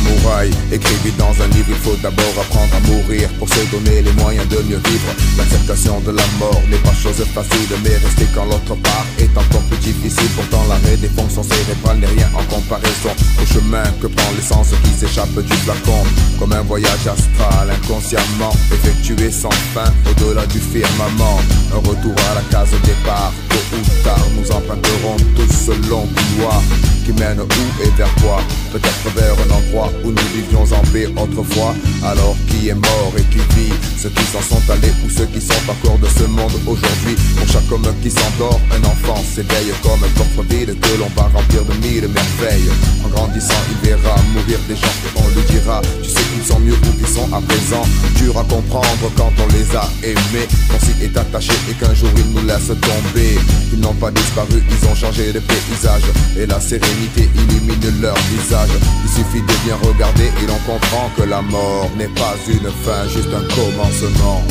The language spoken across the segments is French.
samouraï écrivit dans un livre, il faut d'abord apprendre à mourir pour se donner les moyens de mieux vivre. L'acceptation de la mort n'est pas chose facile, mais rester quand l'autre part est encore plus difficile. Pourtant l'arrêt des fonctions cérébrales n'est rien en comparaison au chemin que prend l'essence qui s'échappe du flacon. Comme un voyage astral inconsciemment effectué sans fin au-delà du firmament. Un retour à la case départ, tôt ou tard nous emprunterons tous ce long couloir qui mène où et vers quoi? Peut-être vers un endroit où nous vivions en paix autrefois. Alors qui est mort et qui vit? Ceux qui s'en sont allés ou ceux qui sont encore de ce monde aujourd'hui. Pour chaque homme qui s'endort, un enfant s'éveille comme un coffre vide que l'on va remplir de mille merveilles. En grandissant il verra mourir des gens et on lui dira: tu sais qu'ils sont mieux où ils sont à présent. Dur à comprendre quand on les a aimés, qu'on s'y est attaché et qu'un jour ils nous laissent tomber. Ils n'ont pas disparu, ils ont changé de paysage et la sérénité illumine leur visage. Il suffit de bien regarder et l'on comprend que la mort n'est pas une fin, juste un commencement.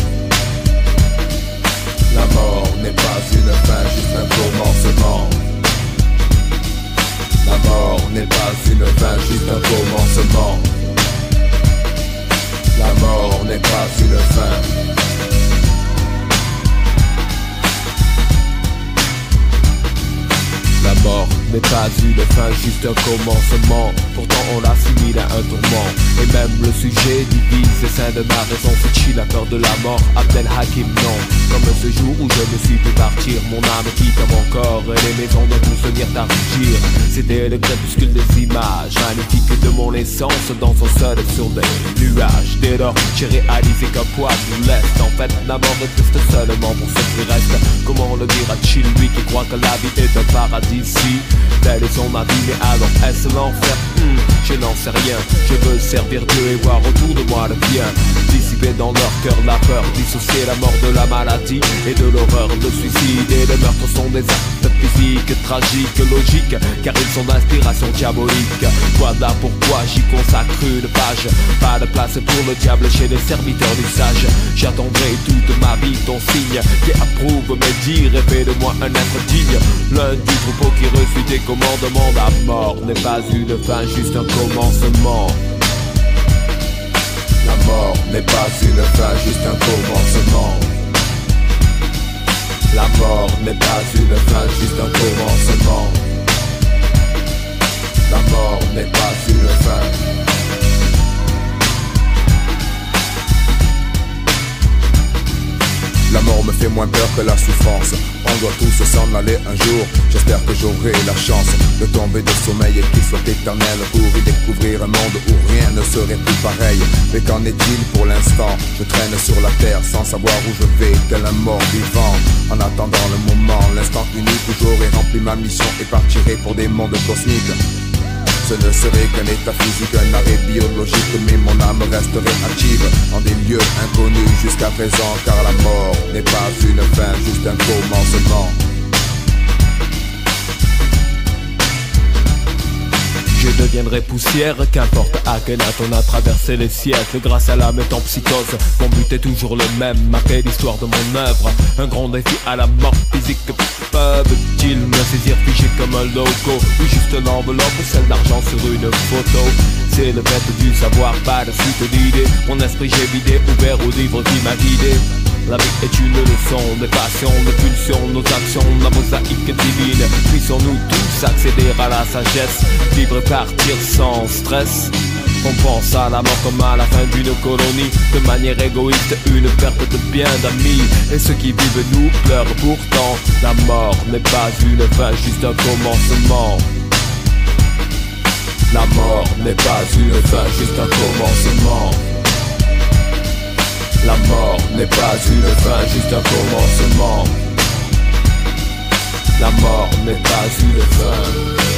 La mort n'est pas une fin, juste un commencement. La mort n'est pas une fin, juste un commencement. La mort n'est pas une fin. La mort n'est pas une fin, juste un commencement. Pourtant on l'assimile à un tourment. Et même le sujet divise et sein de ma raison. Fuchi, la peur de la mort, Abdel Hakim non. Comme ce jour où je me suis vu partir, mon âme quitte mon corps et les maisons de tout se mirent à rugir. C'était le crépuscule des images magnifiques de mon essence dans son sol sur des nuages. Dès lors j'ai réalisé qu'un poids nous laisse. En fait la mort est triste seulement pour ceux qui restent. Comment le dire à Chill, lui qui croit que la vie est un paradis? Si tel est son avis, mais alors est-ce l'enfer? Je n'en sais rien. Je veux servir Dieu et voir autour de moi le bien. Dissiper dans leur cœur la peur, dissocier la mort de la maladie et de l'horreur. Le suicide et le meurtre sont des actes physiques, tragiques, logiques, car ils sont d'inspiration diabolique. Voilà pourquoi j'y consacre une page. Pas de place pour le diable chez les serviteurs du sage. J'attendrai toute ma vie ton signe qui approuve mes dires et fait de moi un être digne. L'un du troupeau qui reçut des commandements. La mort n'est pas une fin, juste un commencement. La mort n'est pas une fin, juste un commencement. La mort n'est pas une fin, juste un commencement. La mort n'est pas une fin. La mort me fait moins peur que la souffrance. On doit tous s'en aller un jour. J'espère que j'aurai la chance de tomber de sommeil et qu'il soit éternel pour y découvrir un monde où rien ne serait plus pareil. Mais qu'en est-il pour l'instant? Je traîne sur la terre sans savoir où je vais, tel un mort vivant. En attendant le moment, l'instant unique où j'aurai rempli ma mission et partirai pour des mondes cosmiques. Ce ne serait qu'un état physique, un arrêt biologique, mais mon âme resterait active en des lieux inconnus jusqu'à présent, car la mort n'est pas une fin, juste un commencement. Je deviendrai poussière, qu'importe à quel âge on a traversé les siècles. Grâce à la métempsychose, mon but est toujours le même, marquer l'histoire de mon œuvre. Un grand défi à la mort physique. Peuvent-ils me saisir figé comme un logo ou juste une enveloppe, celle d'argent sur une photo? C'est le fait du savoir, pas de suite d'idées. Mon esprit j'ai vidé, ouvert au livre qui m'a guidé. La vie est une leçon, des passions, des pulsions, nos actions, la mosaïque divine. Puissons-nous tous accéder à la sagesse, vivre et partir sans stress. On pense à la mort comme à la fin d'une colonie, de manière égoïste, une perte de bien d'amis. Et ceux qui vivent nous pleurent pourtant. La mort n'est pas une fin, juste un commencement. La mort n'est pas une fin, juste un commencement. La mort n'est pas une fin, juste un commencement. La mort n'est pas une fin.